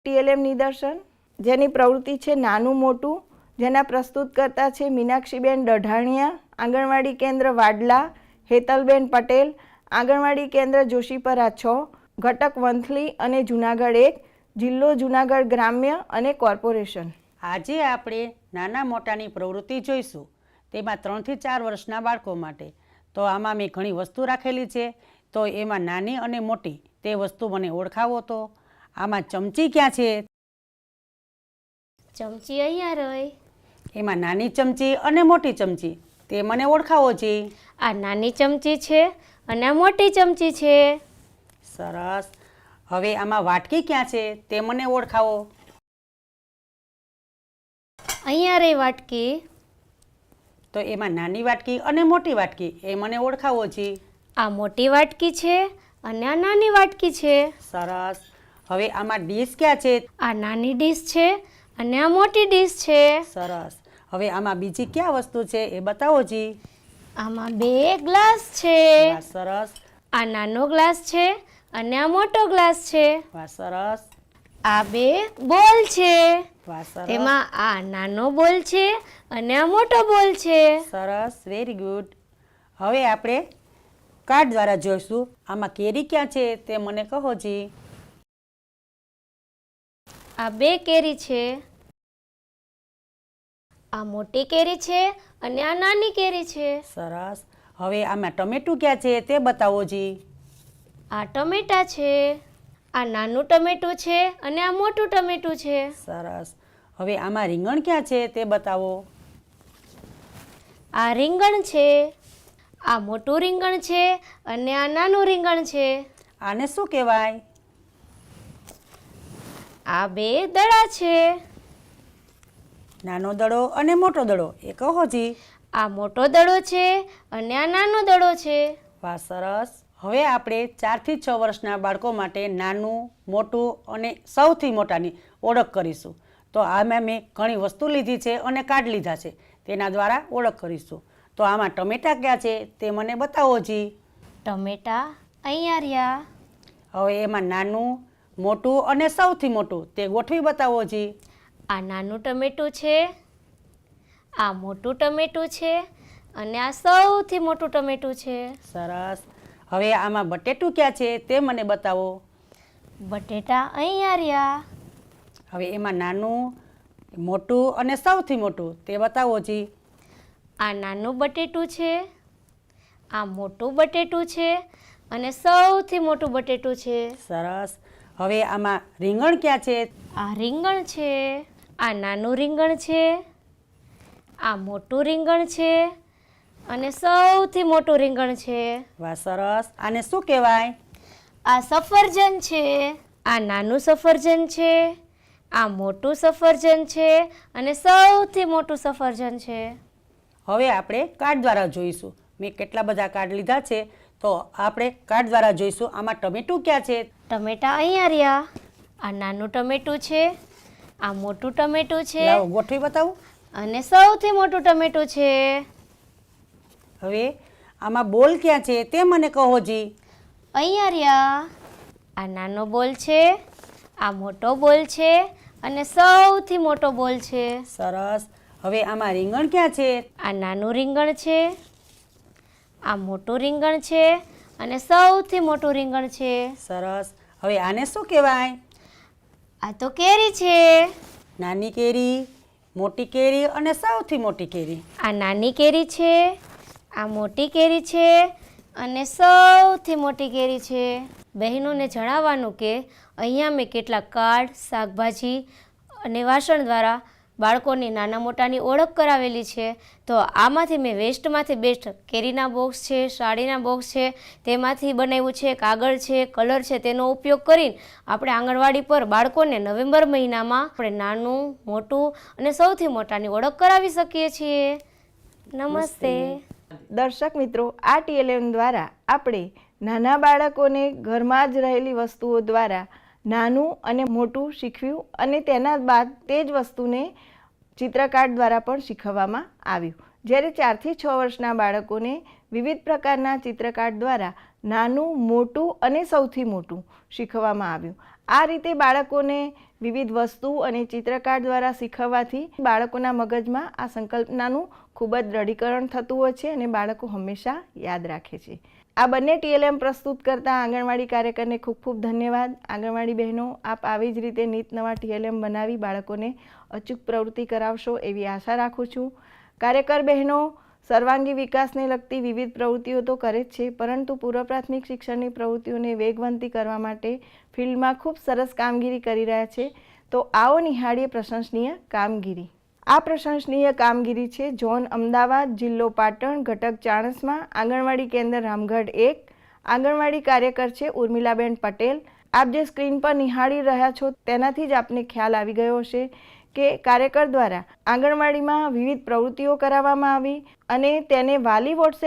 TLM નિદર્શન, જેની પ્રવૃત્તિ છે નાનું મોટું, જેના પ્રસ્તુતકર્તા છે મીનાક્ષીબેન દઢાણિયા, આંગણવાડી કેન્દ્ર વાડલા, હેતલબેન પટેલ, આંગણવાડી કેન્દ્ર જોશીપરા 6, ઘટક વંથલી અને જૂનાગઢ 1, જિલ્લો જૂનાગઢ ગ્રામ્ય અને કોર્પોરેશન. આજે આપણે નાના મોટાની પ્રવૃત્તિ જોઈશું, તેમાં 3 થી 4 વર્ષના બાળકો માટે. તો આમાં મેં ઘણી વસ્તુ રાખેલી છે, તો એમાં નાની અને મોટી તે વસ્તુ મને ઓળખાવો. તો આમાં ચમચી ક્યાં છે? ચમચી અહીંયા રહી. એમાં નાની ચમચી અને મોટી ચમચી તે મને ઓળખાવો છે. આ નાની ચમચી છે અને આ મોટી ચમચી છે. સરસ. હવે આમાં વાટકી ક્યાં છે તે મને ઓળખાવો. અહીંયા રહી વાટકી. તો એમાં નાની વાટકી અને મોટી વાટકી એ મને ઓળખાવો છે. આ મોટી વાટકી છે અને આ નાની વાટકી છે. સરસ. હવે આમાં ડીશ ક્યાં છે? આ નાની ડીશ છે અને આ મોટી ડીશ છે. સરસ. હવે આમાં બીજી ક્યાં વસ્તુ છે એ બતાવો જી. આમાં 2 ગ્લાસ છે. વાહ સરસ. આ નાનો ગ્લાસ છે અને આ મોટો ગ્લાસ છે. વાહ સરસ. આ 2 બોલ છે. વાહ સરસ. તેમાં આ નાનો બોલ છે અને આ મોટો બોલ છે. સરસ. Very good. હવે આપણે કાર્ડ દ્વારા જોઈશું. આમાં કેરી ક્યાં છે તે મને કહો જી. આ 2 કેરી છે. આ મોટી કેરી છે અને આ નાની કેરી છે. સરસ. હવે આમાં ટમેટું ક્યાં છે તે બતાવો જી. આ ટમેટા છે. આ નાનું ટમેટું છે અને આ મોટું ટમેટું છે. સરસ. હવે આમાં રીંગણ ક્યાં છે તે બતાવો. આ રીંગણ છે. આ મોટું રીંગણ છે અને આ નાનું રીંગણ છે. આને શું કહેવાય? આ 2 દડા છે. નાનો દડો અને મોટો દડો એ કહો જી. આ મોટો દડો છે અને આ નાનો દડો છે. વાહ સરસ. હવે આપણે 4 થી 6 વર્ષના બાળકો માટે નાનું મોટું અને સૌથી મોટાની ઓળખ કરીશું. તો આમાં મેં ઘણી વસ્તુ લીધી છે અને કાર્ડ લીધા છે, તેના દ્વારા ઓળખ કરીશું. તો આમાં ટમેટા ક્યાં છે તે મને બતાવો જી. ટમેટા અહીંયા રહ્યા. હવે એમાં નાનું મોટું અને સૌથી મોટું તે ગોઠવી બતાવો જી. આ નાનું ટમેટું છે, આ મોટું ટમેટું છે અને આ સૌથી મોટું ટમેટું છે. સરસ. હવે આમાં બટેટું ક્યાં છે તે મને બતાવો. બટેટા અહીંયા રહ્યા. હવે એમાં નાનું મોટું અને સૌથી મોટું તે બતાવો જી. આ નાનું બટેટું છે, આ મોટું બટેટું છે અને સૌથી મોટું બટેટું છે. સરસ. હવે આમાં રીંગણ ક્યાં છે? આ રીંગણ છે. આ નાનું રીંગણ છે, આ મોટું રીંગણ છે અને સૌથી મોટું રીંગણ છે. વાહ સરસ. આને શું કહેવાય? આ સફરજન છે. આ નાનું સફરજન છે, આ મોટું સફરજન છે અને સૌથી મોટું સફરજન છે. હવે આપણે કાર્ડ દ્વારા જોઈશું. મેં કેટલા બધા કાર્ડ લીધા છે, તો આપણે કાર્ડ દ્વારા જોઈશું. આમાં ટમેટું ક્યાં છે? ટમેટા અહીંયા રહ્યા. આ નાનું ટમેટું છે, આ મોટું ટમેટું છે લાવો ગોઠવી બતાવું. અને સૌથી મોટું ટમેટું છે. હવે આમાં બોલ ક્યાં છે તે મને કહો જી. અહીંયા રહ્યા. આ નાનો બોલ છે, આ મોટો બોલ છે અને સૌથી મોટો બોલ છે. સરસ. હવે આમાં રીંગણ ક્યાં છે? આ નાનું રીંગણ છે, આ મોટું રીંગણ છે અને સૌથી મોટું રીંગણ છે. સરસ. હવે આને શું કહેવાય? આ તો કેરી છે. નાની કેરી, મોટી કેરી અને સૌથી મોટી કેરી. આ નાની કેરી છે, આ મોટી કેરી છે અને સૌથી મોટી કેરી છે. બહેનોને જણાવવાનું કે અહીંયા મેં કેટલાક કાર્ડ, શાકભાજી અને વાસણ દ્વારા બાળકોની નાના મોટાની ઓળખ કરાવેલી છે. તો આમાંથી મેં વેસ્ટમાંથી બેસ્ટ કેરીના બોક્સ છે, સાડીના બોક્સ છે, તેમાંથી બનાવ્યું છે, કાગળ છે, કલર છે, તેનો ઉપયોગ કરીને આપણે આંગણવાડી પર બાળકોને નવેમ્બર મહિનામાં આપણે નાનું, મોટું અને સૌથી મોટાની ઓળખ કરાવી શકીએ છીએ. નમસ્તે. દર્શક મિત્રો, આ ટીએલએમ દ્વારા આપણે નાના બાળકોને ઘરમાં જ રહેલી વસ્તુઓ દ્વારા નાનું અને મોટું શીખવ્યું અને તેના બાદ તે જ વસ્તુને ચિત્રકાર્ડ દ્વારા પણ શીખવવામાં આવ્યું. જ્યારે 4 થી 6 વર્ષના બાળકોને વિવિધ પ્રકારના ચિત્રકાર્ડ દ્વારા નાનું, મોટું અને સૌથી મોટું શીખવવામાં આવ્યું. આ રીતે બાળકોને વિવિધ વસ્તુ અને ચિત્રકાર દ્વારા શીખવવાથી બાળકોના મગજમાં આ સંકલ્પનાનું ખૂબ જ દ્રઢીકરણ થતું હોય છે અને બાળકો હંમેશા યાદ રાખે છે. આ બંને TLM પ્રસ્તુત કરતા આંગણવાડી કાર્યકરને ખૂબ ખૂબ ધન્યવાદ. આંગણવાડી બહેનો, આપ આવી જ રીતે નીત નવા TLM બનાવી બાળકોને અચૂક પ્રવૃત્તિ કરાવશો એવી આશા રાખું છું. કાર્યકર બહેનો સર્વાંગી વિકાસને લગતી વિવિધ પ્રવૃત્તિઓ તો કરે જ છે, પરંતુ પૂર્વ પ્રાથમિક શિક્ષણની પ્રવૃત્તિઓને વેગવંતી કરવા માટે ફિલ્ડમાં ખૂબ સરસ કામગીરી કરી રહ્યા છે. તો આવો નિહાળીએ પ્રશંસનીય કામગીરી. આ પ્રશંસનીય કામગીરી છે ઝોન અમદાવાદ, જિલ્લો પાટણ, ઘટક ચાણસ્મા, આંગણવાડી કેન્દ્ર રામગઢ 1. આંગણવાડી કાર્યકર છે ઉર્મિલાબેન પટેલ. આપ જે સ્ક્રીન પર નિહાળી રહ્યા છો તેનાથી જ આપને ખ્યાલ આવી ગયો હશે કે કાર્યકર દ્વારા આંગણવાડીમાં વિવિધ પ્રવૃત્તિઓ કરાવવામાં આવી અને તેને વાલી વોટ્સએપ